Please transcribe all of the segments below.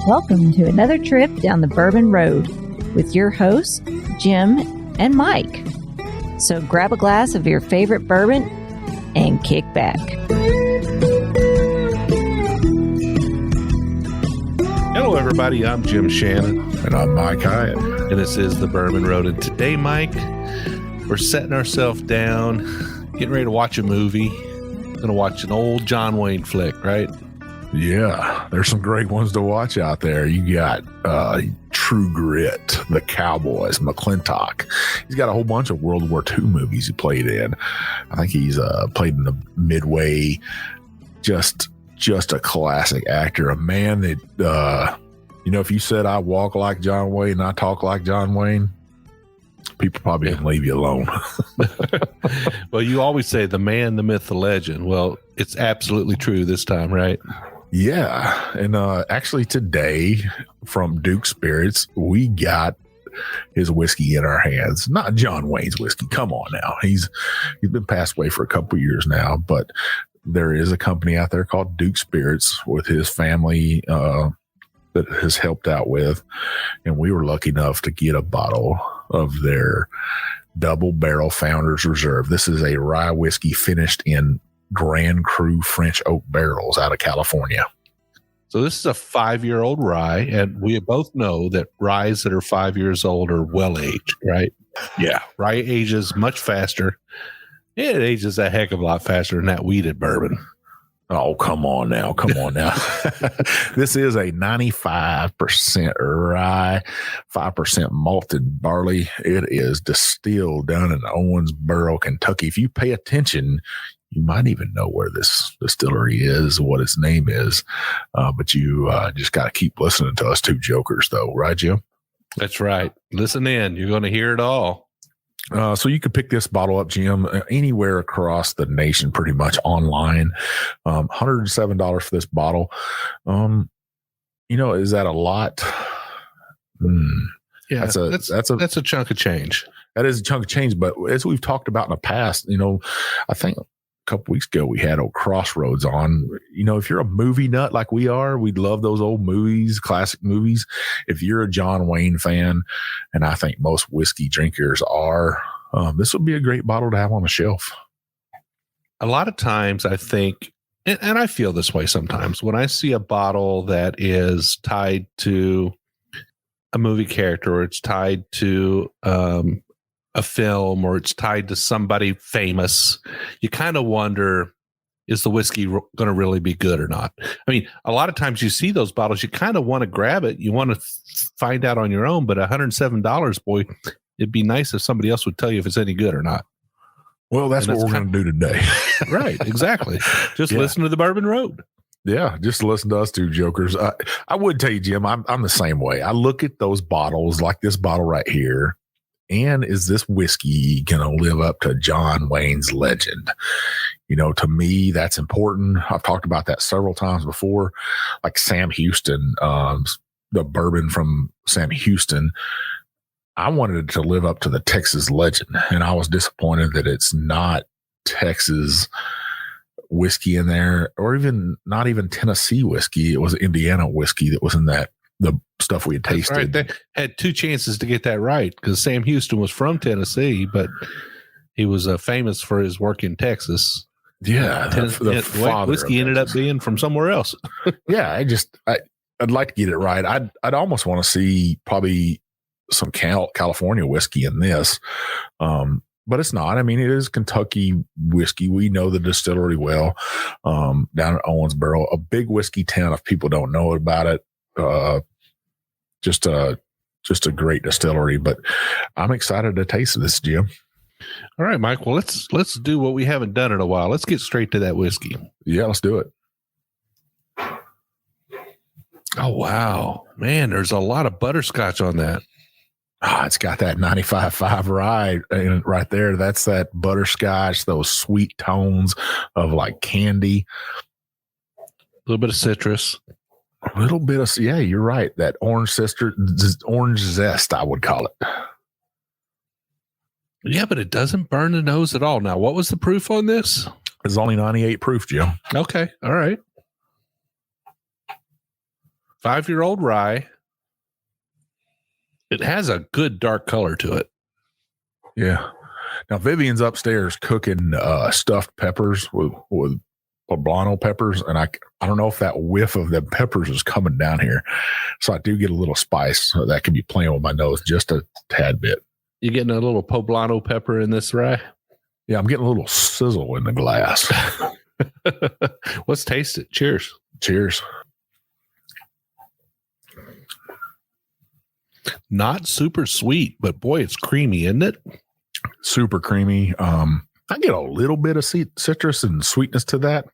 Welcome to another trip down the Bourbon Road with your hosts, Jim and Mike. So grab a glass of your favorite bourbon and kick back. Hello, everybody. I'm Jim Shannon. And I'm Mike Hyatt. And this is the Bourbon Road. And today, Mike, we're setting ourselves down, getting ready to watch a movie. Going to watch an old John Wayne flick, right? Yeah, there's some great ones to watch out there. You got True Grit, The Cowboys, McClintock. He's got a whole bunch of World War II movies he played in. I think he's played in the Midway. Just a classic actor, a man that, if you said I walk like John Wayne and I talk like John Wayne, people probably didn't leave you alone. Well, you always say the man, the myth, the legend. Well, it's absolutely true this time, right? Yeah. And actually today from Duke Spirits, we got his whiskey in our hands. Not John Wayne's whiskey. Come on now. He's been passed away for a couple of years now, but there is a company out there called Duke Spirits with his family that has helped out with. And we were lucky enough to get a bottle of their Double Barrel Founders Reserve. This is a rye whiskey finished in Grand Cru French oak barrels out of California. So this is a 5-year-old rye, and we both know that ryes that are 5 years old are well aged, right? Yeah. Rye ages much faster. It ages a heck of a lot faster than that wheated bourbon. Oh, come on now. This is a 95% rye, 5% malted barley. It is distilled down in Owensboro, Kentucky. If you pay attention, you might even know where this distillery is, what its name is. But you just got to keep listening to us two jokers, though. Right, Jim? That's right. Listen in. You're going to hear it all. So you could pick this bottle up, Jim, anywhere across the nation, pretty much online. $107 for this bottle. Is that a lot? Yeah, that's a chunk of change. That is a chunk of change. But as we've talked about in the past, I think a couple weeks ago we had old Crossroads on. If you're a movie nut like we are, we'd love those old movies, classic movies. If you're a John Wayne fan, and I think most whiskey drinkers are, this would be a great bottle to have on the shelf. A lot of times I think, and I feel this way sometimes, when I see a bottle that is tied to a movie character, or it's tied to a film, or it's tied to somebody famous, you kind of wonder, is the whiskey going to really be good or not? I mean, a lot of times you see those bottles, you kind of want to grab it. You want to find out on your own, but $107, boy, it'd be nice if somebody else would tell you if it's any good or not. Well, that's what we're going to do today. Right, exactly. Just listen to the Bourbon Road. Yeah, just listen to us two jokers. I would tell you, Jim, I'm the same way. I look at those bottles like this bottle right here. And is this whiskey going to live up to John Wayne's legend? To me, that's important. I've talked about that several times before. Like Sam Houston, the bourbon from Sam Houston, I wanted it to live up to the Texas legend. And I was disappointed that it's not Texas whiskey in there, or not even Tennessee whiskey. It was Indiana whiskey that was in the stuff we had tasted. Right. They had two chances to get that right, because Sam Houston was from Tennessee, but he was famous for his work in Texas. Yeah, the father whiskey ended up being from somewhere else. Yeah, I'd like to get it right. I'd almost want to see probably some California whiskey in this, but it's not. I mean, it is Kentucky whiskey. We know the distillery well, down at Owensboro. A big whiskey town. If people don't know about it. Just a great distillery, but I'm excited to taste this, Jim. All right, Mike. Well, let's do what we haven't done in a while. Let's get straight to that whiskey. Yeah, let's do it. Oh, wow. Man, there's a lot of butterscotch on that. It's got that 95.5 rye right there. That's that butterscotch, those sweet tones of like candy. A little bit of citrus. A little bit of, yeah, you're right. That orange zest, I would call it. Yeah, but it doesn't burn the nose at all. Now, what was the proof on this? It's only 98 proof, Jim. Okay. All right. 5-year-old rye. It has a good dark color to it. Yeah. Now Vivian's upstairs cooking stuffed peppers with poblano peppers, and I don't know if that whiff of the peppers is coming down here, so I do get a little spice. So that could be playing with my nose just a tad bit. You getting a little poblano pepper in this rye? Yeah, I'm getting a little sizzle in the glass. Let's taste it. Cheers. Cheers. Not super sweet, but boy, it's creamy, isn't it? Super creamy. I get a little bit of citrus and sweetness to that,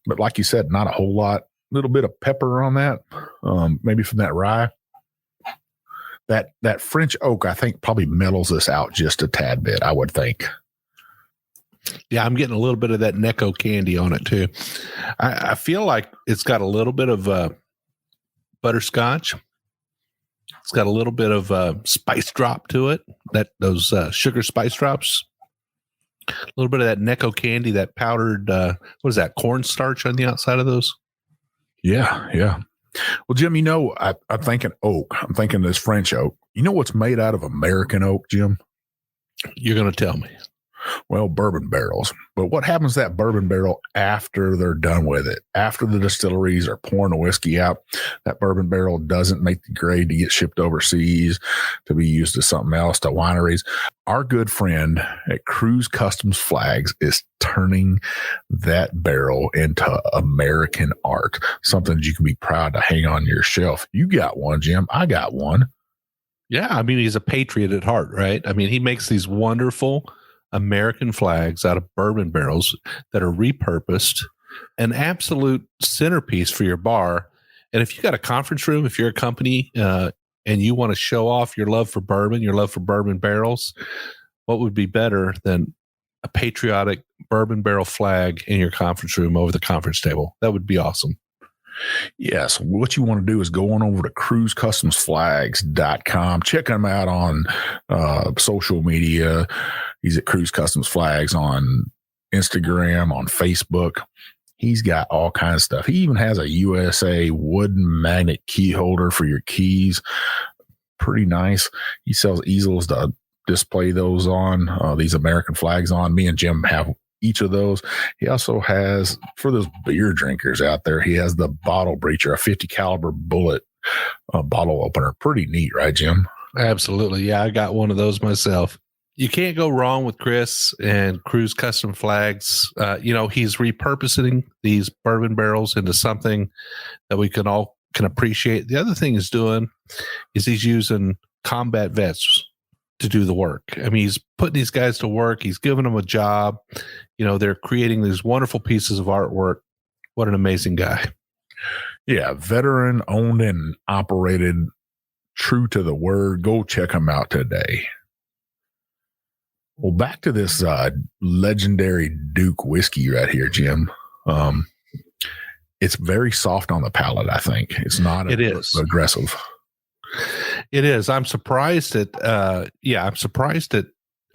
but like you said, not a whole lot. A little bit of pepper on that, maybe from that rye. That French oak, I think, probably mellows this out just a tad bit, I would think. Yeah, I'm getting a little bit of that Necco candy on it too. I feel like it's got a little bit of butterscotch. It's got a little bit of spice drop to it. Those sugar spice drops. A little bit of that Necco candy, that powdered, what is that, cornstarch on the outside of those? Yeah, yeah. Well, Jim, I'm thinking oak. I'm thinking this French oak. You know what's made out of American oak, Jim? You're going to tell me. Well, bourbon barrels. But what happens to that bourbon barrel after they're done with it? After the distilleries are pouring the whiskey out, that bourbon barrel doesn't make the grade to get shipped overseas to be used to something else, to wineries. Our good friend at Cruise Customs Flags is turning that barrel into American art, something you can be proud to hang on your shelf. You got one, Jim. I got one. Yeah, I mean, he's a patriot at heart, right? I mean, he makes these wonderful American flags out of bourbon barrels that are repurposed, an absolute centerpiece for your bar. And if you got a conference room, if you're a company and you want to show off your love for bourbon, your love for bourbon barrels, what would be better than a patriotic bourbon barrel flag in your conference room over the conference table? That would be awesome. Yes. What you want to do is go on over to cruisecustomsflags.com. Check him out on social media. He's at Cruise Customs Flags on Instagram, on Facebook. He's got all kinds of stuff. He even has a USA wooden magnet key holder for your keys. Pretty nice. He sells easels to display those on, these American flags on. Me and Jim have each of those. He also has, for those beer drinkers out there, he has the bottle breacher, a 50 caliber bullet bottle opener. Pretty neat, right, Jim? Absolutely. Yeah, I got one of those myself. You can't go wrong with Chris and Cruise Custom Flags. He's repurposing these bourbon barrels into something that we can all appreciate. The other thing he's doing is he's using combat vets to do the work. I mean, he's putting these guys to work. He's giving them a job. They're creating these wonderful pieces of artwork. What an amazing guy. Yeah, veteran owned and operated, true to the word. Go check him out today. Well, back to this legendary Duke whiskey right here, Jim. It's very soft on the palate, I think. It's not aggressive. It is. I'm surprised at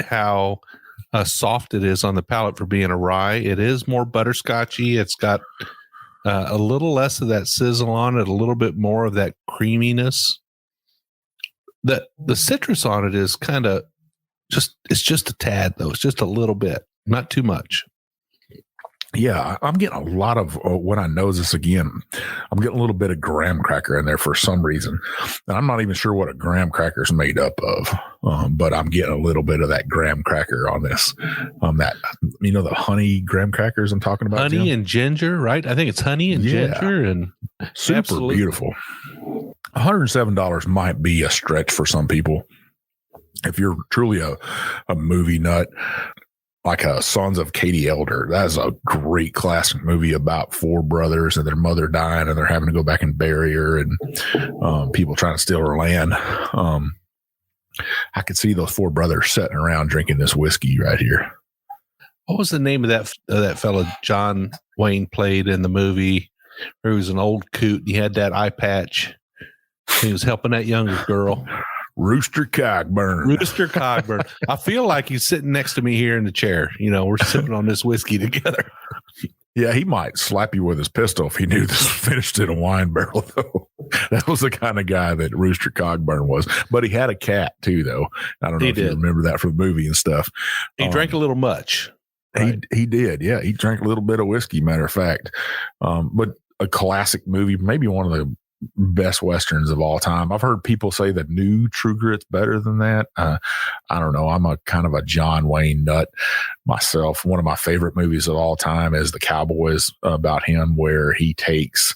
how soft it is on the palate for being a rye. It is more butterscotchy. It's got a little less of that sizzle on it, a little bit more of that creaminess. The citrus on it is kind of it's just a tad, though. It's just a little bit, not too much. Yeah, I'm getting a lot of, when I nose this again, I'm getting a little bit of graham cracker in there for some reason. And I'm not even sure what a graham cracker is made up of, but I'm getting a little bit of that graham cracker on this. The honey graham crackers I'm talking about, honey, Jim? And ginger, right? I think it's honey and ginger and super absolutely beautiful. $107 might be a stretch for some people. If you're truly a movie nut, like Sons of Katie Elder. That is a great classic movie about four brothers and their mother dying and they're having to go back and bury her and people trying to steal her land. I could see those four brothers sitting around drinking this whiskey right here. What was the name of that fellow John Wayne played in the movie? Where he was an old coot and he had that eye patch. He was helping that younger girl. Rooster Cogburn. I feel like he's sitting next to me here in the chair. We're sipping on this whiskey together. Yeah, he might slap you with his pistol if he knew this was finished in a wine barrel, though. That was the kind of guy that Rooster Cogburn was. But he had a cat too, though. I don't know if you remember that from the movie and stuff. He drank a little much. Right? He did. Yeah. He drank a little bit of whiskey, matter of fact. But a classic movie, maybe one of the best Westerns of all time. I've heard people say the new True Grit's better than that. I don't know. I'm a kind of a John Wayne nut myself. One of my favorite movies of all time is The Cowboys, about him, where he takes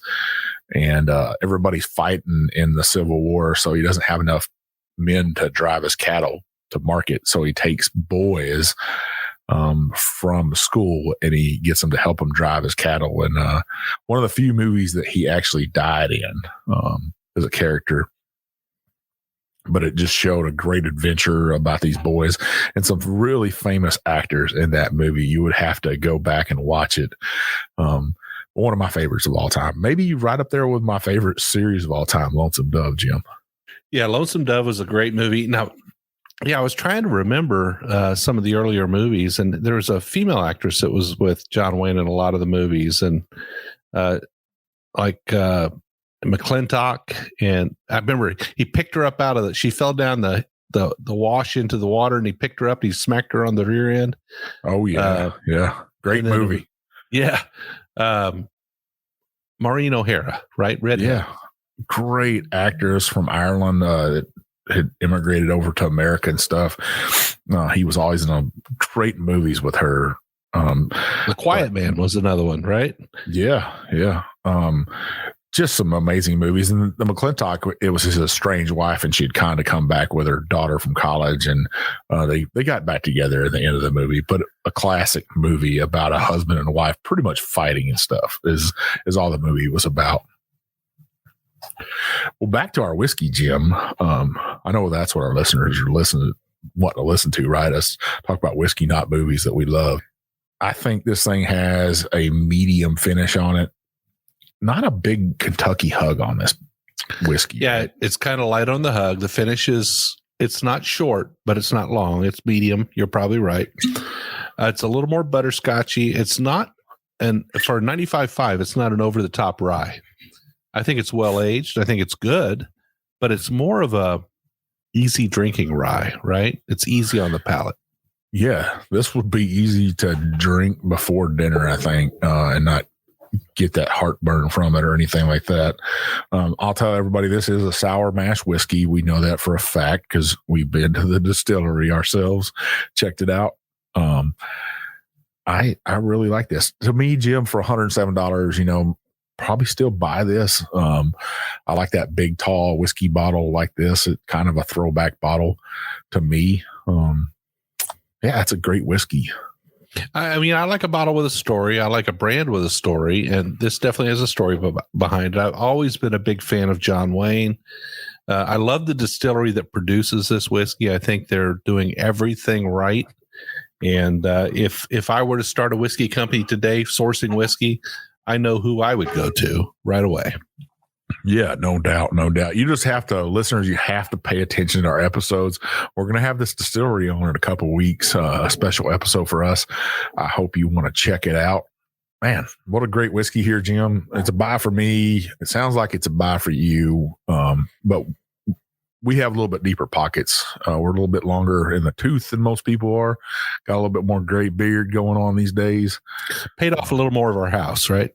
and everybody's fighting in the Civil War, so he doesn't have enough men to drive his cattle to market. So he takes boys from school and he gets them to help him drive his cattle. And one of the few movies that he actually died in as a character, but it just showed a great adventure about these boys and some really famous actors in that movie. You would have to go back and watch it. One of my favorites of all time, maybe right up there with my favorite series of all time, Lonesome Dove, Jim. Yeah, Lonesome Dove was a great movie. Now, yeah, I was trying to remember some of the earlier movies, and there was a female actress that was with John Wayne in a lot of the movies, and like McClintock. And I remember he picked her up out of she fell down the wash into the water, and he picked her up and he smacked her on the rear end. Oh yeah, yeah, great movie. Yeah, Maureen O'Hara, right? Redhead. Yeah, great actress from Ireland that had immigrated over to America and stuff. He was always in a great movies with her. The Quiet Man was another one, right? Yeah, yeah. Just some amazing movies. And the McClintock, it was his estranged wife, and she'd kind of come back with her daughter from college, and they got back together at the end of the movie. But a classic movie about a husband and a wife pretty much fighting and stuff is all the movie was about. Well, back to our whiskey, Jim. I know that's what our listeners are wanting to listen to, right? Us talk about whiskey, not movies that we love. I think this thing has a medium finish on it. Not a big Kentucky hug on this whiskey. Yeah, right? It's kind of light on the hug. The finish it's not short, but it's not long. It's medium. You're probably right. It's a little more butterscotchy. It's not, and for 95.5, it's not an over-the-top rye. I think it's well-aged. I think it's good, but it's more of a easy drinking rye, right? It's easy on the palate. Yeah, this would be easy to drink before dinner, I think, and not get that heartburn from it or anything like that. I'll tell everybody this is a sour mash whiskey. We know that for a fact because we've been to the distillery ourselves, checked it out. I really like this. To me, Jim, for $107, probably still buy this. I like that big, tall whiskey bottle like this. It's kind of a throwback bottle to me. Yeah, it's a great whiskey. I mean, I like a bottle with a story. I like a brand with a story, and this definitely has a story behind it. I've always been a big fan of John Wayne. I love the distillery that produces this whiskey. I think they're doing everything right. And if I were to start a whiskey company today, sourcing whiskey, I know who I would go to right away. Yeah, no doubt. No doubt. You just have to, listeners, you have to pay attention to our episodes. We're going to have this distillery on in a couple of weeks, a special episode for us. I hope you want to check it out. Man, what a great whiskey here, Jim. It's a buy for me. It sounds like it's a buy for you. But we have a little bit deeper pockets. We're a little bit longer in the tooth than most people are. Got a little bit more gray beard going on these days. Paid off a little more of our house, right?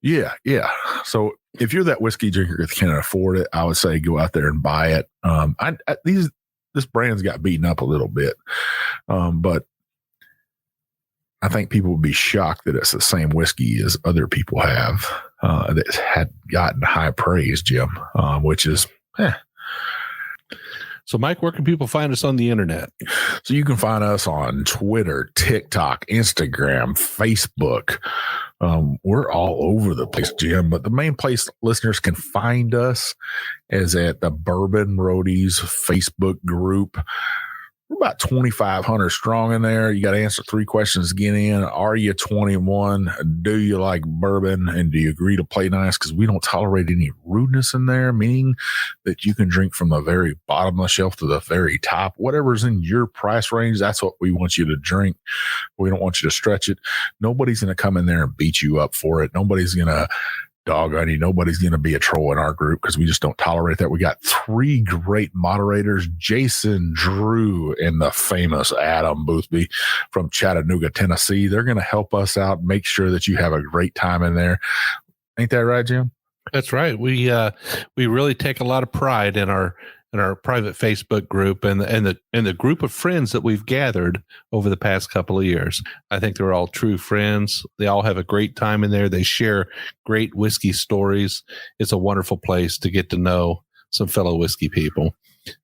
Yeah, yeah. So if you're that whiskey drinker that can't afford it, I would say go out there and buy it. This brand's got beaten up a little bit, but I think people would be shocked that it's the same whiskey as other people have that had gotten high praise, Jim, which is So, Mike, where can people find us on the internet? So you can find us on Twitter, TikTok, Instagram, Facebook. We're all over the place, Jim, but the main place listeners can find us is at the Bourbon Roadies Facebook group. We're about 2,500 strong in there. You got to answer 3 questions to get in. Are you 21? Do you like bourbon? And do you agree to play nice? Because we don't tolerate any rudeness in there, meaning that you can drink from the very bottom of the shelf to the very top. Whatever's in your price range, that's what we want you to drink. We don't want you to stretch it. Nobody's going to come in there and beat you up for it. Nobody's going to doggone, nobody's going to be a troll in our group because we just don't tolerate that. We got 3 great moderators, Jason, Drew, and the famous Adam Boothby from Chattanooga, Tennessee. They're going to help us out, make sure that you have a great time in there. Ain't that right, Jim? That's right. We really take a lot of pride in our private Facebook group and the group of friends that we've gathered over the past couple of years. I think they're all true friends. They all have a great time in there. They share great whiskey stories. It's a wonderful place to get to know some fellow whiskey people.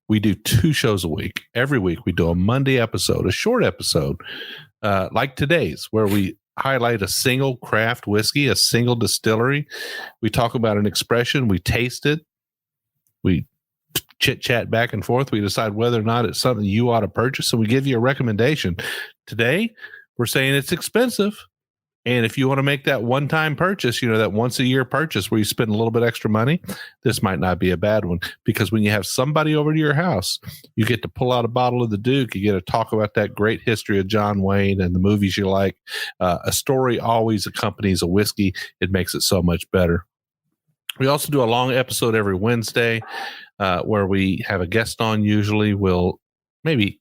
We do 2 shows a week. Every week we do a Monday episode, a short episode, like today's, where we highlight a single craft whiskey, a single distillery. We talk about an expression. We taste it. We chit chat back and forth. We decide whether or not it's something you ought to purchase. So we give you a recommendation. Today, we're saying it's expensive. And if you want to make that one-time purchase, that once a year purchase where you spend a little bit extra money, this might not be a bad one, because when you have somebody over to your house, you get to pull out a bottle of the Duke. You get to talk about that great history of John Wayne and the movies you like. A story always accompanies a whiskey. It makes it so much better. We also do a long episode every Wednesday where we have a guest on. Usually we'll maybe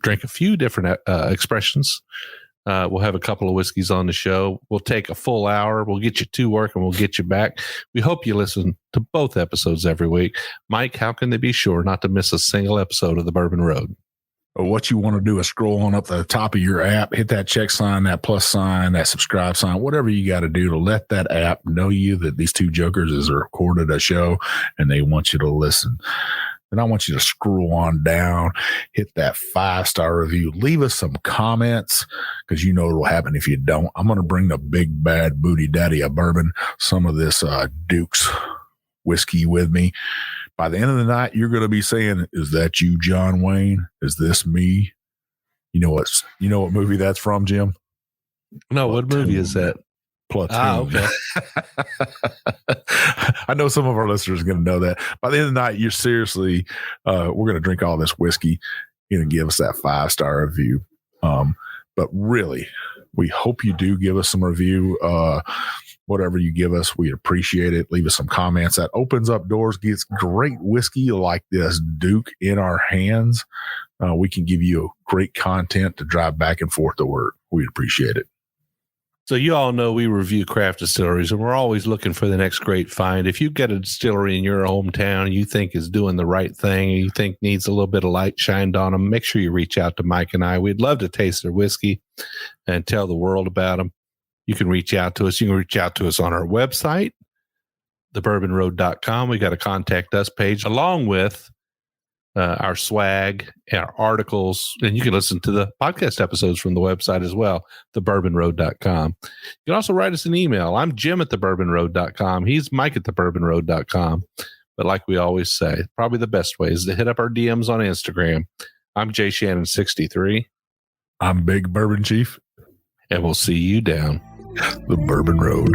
drink a few different expressions. We'll have a couple of whiskeys on the show. We'll take a full hour. We'll get you to work and we'll get you back. We hope you listen to both episodes every week. Mike, how can they be sure not to miss a single episode of the Bourbon Road? What you want to do is scroll on up the top of your app, hit that check sign, that plus sign, that subscribe sign, whatever you got to do to let that app know you that these 2 jokers has recorded a show and they want you to listen. And I want you to scroll on down, hit that 5-star review, leave us some comments, because it will happen if you don't. I'm going to bring the big bad booty daddy of bourbon, some of this Duke's whiskey with me. By the end of the night, you're going to be saying, "Is that you, John Wayne? Is this me?" You know what movie that's from, Jim? No, what movie is that? Platoon. Okay. I know some of our listeners are going to know that. By the end of the night, you're seriously, we're going to drink all this whiskey. You're going to give us that 5-star review. But really, we hope you do give us some review. Whatever you give us, we appreciate it. Leave us some comments. That opens up doors, gets great whiskey like this Duke in our hands. We can give you great content to drive back and forth to work. We'd appreciate it. So you all know we review craft distilleries, and we're always looking for the next great find. If you've got a distillery in your hometown you think is doing the right thing, and you think needs a little bit of light shined on them, make sure you reach out to Mike and I. We'd love to taste their whiskey and tell the world about them. You can reach out to us. You can reach out to us on our website, thebourbonroad.com. We got a contact us page along with our swag, our articles, and you can listen to the podcast episodes from the website as well, thebourbonroad.com. You can also write us an email. I'm Jim at thebourbonroad.com. He's Mike at thebourbonroad.com. But like we always say, probably the best way is to hit up our DMs on Instagram. I'm Jay Shannon 63. I'm Big Bourbon Chief. And we'll see you down the Bourbon Road.